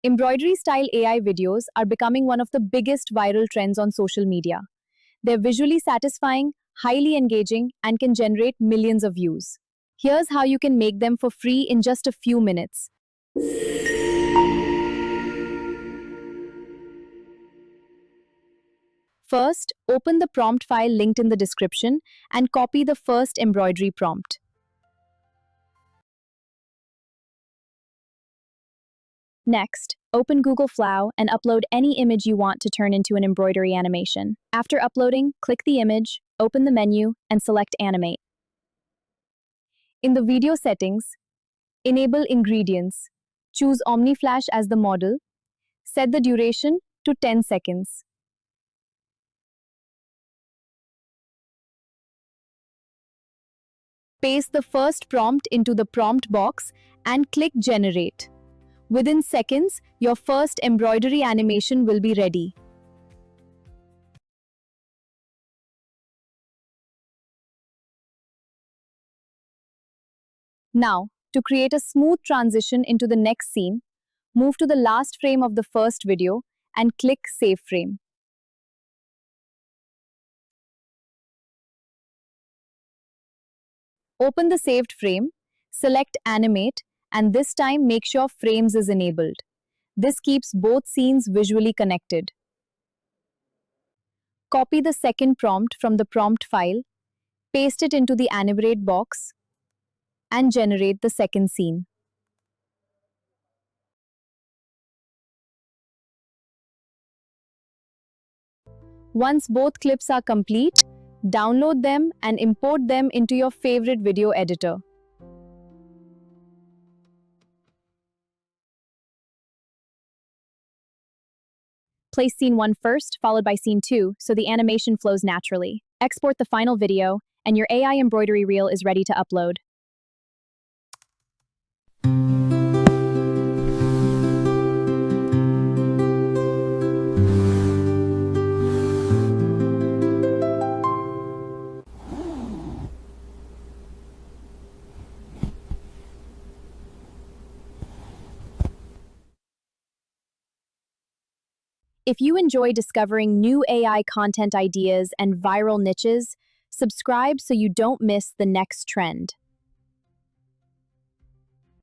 Embroidery-style AI videos are becoming one of the biggest viral trends on social media. They're visually satisfying, highly engaging, and can generate millions of views. Here's how you can make them for free in just a few minutes. First, open the prompt file linked in the description and copy the first embroidery prompt. Next, open Google Flow and upload any image you want to turn into an embroidery animation. After uploading, click the image, open the menu, and select Animate. In the video settings, enable ingredients. Choose OmniFlash as the model. Set the duration to 10 seconds. Paste the first prompt into the prompt box and click Generate. Within seconds, your first embroidery animation will be ready. Now, to create a smooth transition into the next scene, move to the last frame of the first video and click Save Frame. Open the saved frame, select Animate, and this time make sure Frames is enabled. This keeps both scenes visually connected. Copy the second prompt from the prompt file, paste it into the Animate box, and generate the second scene. Once both clips are complete, download them and import them into your favorite video editor. Place scene 1 first, followed by scene 2, so the animation flows naturally. Export the final video, and your AI embroidery reel is ready to upload. If you enjoy discovering new AI content ideas and viral niches, subscribe so you don't miss the next trend.